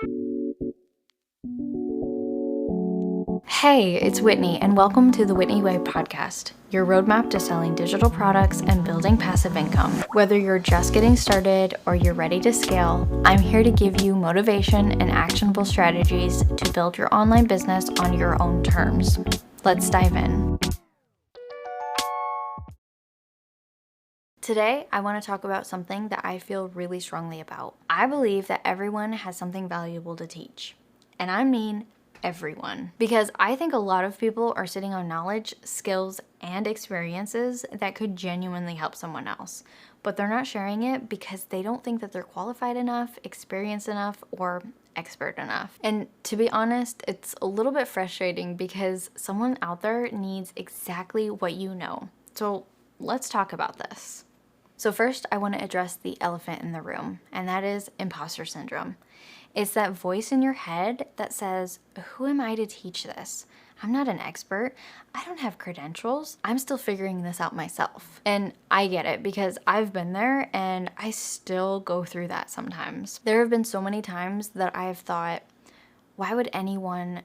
Hey, it's Whitney, and welcome to the Whitney Way podcast, your roadmap to selling digital products and building passive income. Whether you're just getting started or you're ready to scale, I'm here to give you motivation and actionable strategies to build your online business on your own terms. Let's dive in. Today, I want to talk about something that I feel really strongly about. I believe that everyone has something valuable to teach, and I mean everyone. Because I think a lot of people are sitting on knowledge, skills, and experiences that could genuinely help someone else, but they're not sharing it because they don't think that they're qualified enough, experienced enough, or expert enough. And to be honest, it's a little bit frustrating because someone out there needs exactly what you know. So let's talk about this. So first, I want to address the elephant in the room, and that is imposter syndrome. It's that voice in your head that says, who am I to teach this? I'm not an expert. I don't have credentials. I'm still figuring this out myself. And I get it because I've been there and I still go through that sometimes. There have been so many times that I've thought, why would anyone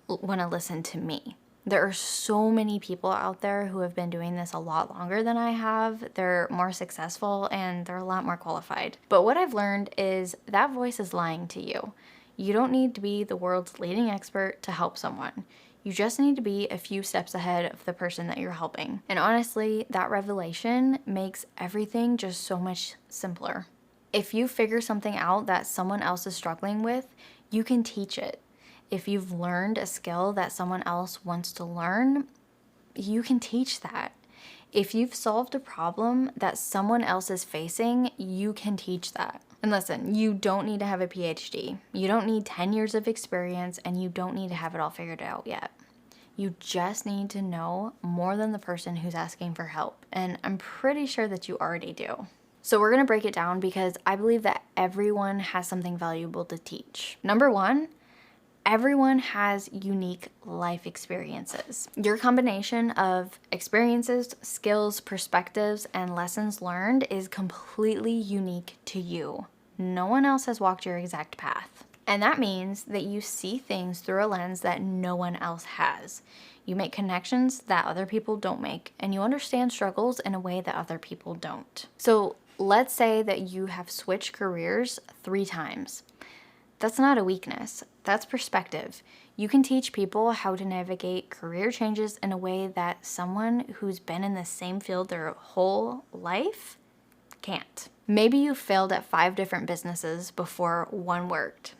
want to listen to me? There are so many people out there who have been doing this a lot longer than I have. They're more successful and they're a lot more qualified. But what I've learned is that voice is lying to you. You don't need to be the world's leading expert to help someone. You just need to be a few steps ahead of the person that you're helping. And honestly, that revelation makes everything just so much simpler. If you figure something out that someone else is struggling with, you can teach it. If you've learned a skill that someone else wants to learn, you can teach that. If you've solved a problem that someone else is facing, you can teach that. And listen, you don't need to have a PhD. You don't need 10 years of experience, and you don't need to have it all figured out yet. You just need to know more than the person who's asking for help. And I'm pretty sure that you already do. So we're going to break it down because I believe that everyone has something valuable to teach. Number one, everyone has unique life experiences. Your combination of experiences, skills, perspectives, and lessons learned is completely unique to you. No one else has walked your exact path. And that means that you see things through a lens that no one else has. You make connections that other people don't make, and you understand struggles in a way that other people don't. So let's say that you have switched careers 3 times. That's not a weakness. That's perspective. You can teach people how to navigate career changes in a way that someone who's been in the same field their whole life can't. Maybe you failed at 5 different businesses before one worked.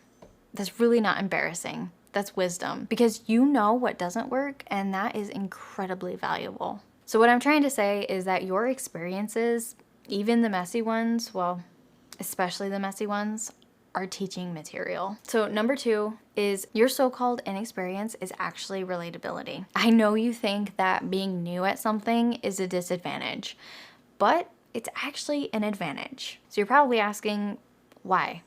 That's really not embarrassing. That's wisdom because you know what doesn't work, and that is incredibly valuable. So what I'm trying to say is that your experiences, even the messy ones, well, especially the messy ones, are teaching material. So number 2 is your so-called inexperience is actually relatability. I know you think that being new at something is a disadvantage, but it's actually an advantage. So you're probably asking, why?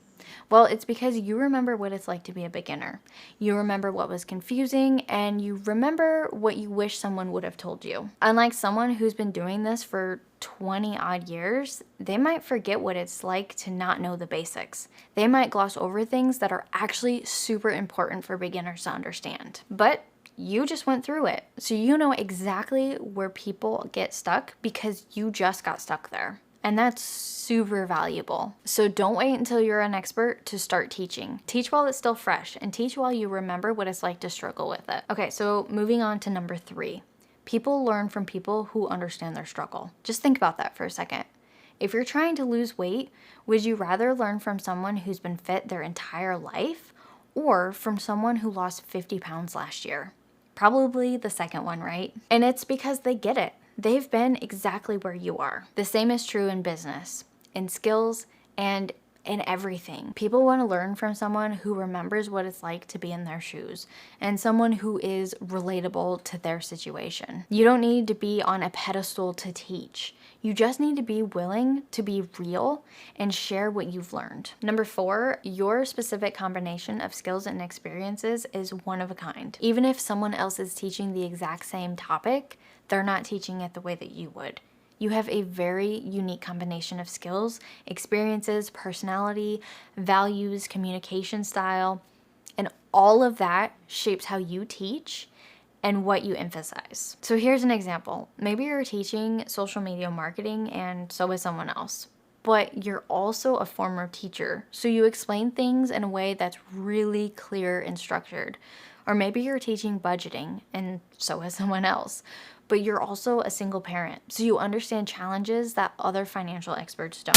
Well, it's because you remember what it's like to be a beginner. You remember what was confusing, and you remember what you wish someone would have told you. Unlike someone who's been doing this for 20 odd years, they might forget what it's like to not know the basics. They might gloss over things that are actually super important for beginners to understand. But you just went through it, so you know exactly where people get stuck because you just got stuck there. And that's super valuable. So don't wait until you're an expert to start teaching. Teach while it's still fresh, and teach while you remember what it's like to struggle with it. Okay, so moving on to number 3. People learn from people who understand their struggle. Just think about that for a second. If you're trying to lose weight, would you rather learn from someone who's been fit their entire life or from someone who lost 50 pounds last year? Probably the second one, right? And it's because they get it. They've been exactly where you are. The same is true in business, in skills, and in everything. People want to learn from someone who remembers what it's like to be in their shoes and someone who is relatable to their situation. You don't need to be on a pedestal to teach. You just need to be willing to be real and share what you've learned. Number 4, your specific combination of skills and experiences is one of a kind. Even if someone else is teaching the exact same topic, they're not teaching it the way that you would. You have a very unique combination of skills, experiences, personality, values, communication style, and all of that shapes how you teach and what you emphasize. So here's an example. Maybe you're teaching social media marketing and so is someone else, but you're also a former teacher. So you explain things in a way that's really clear and structured. Or maybe you're teaching budgeting and so is someone else, but you're also a single parent. So you understand challenges that other financial experts don't.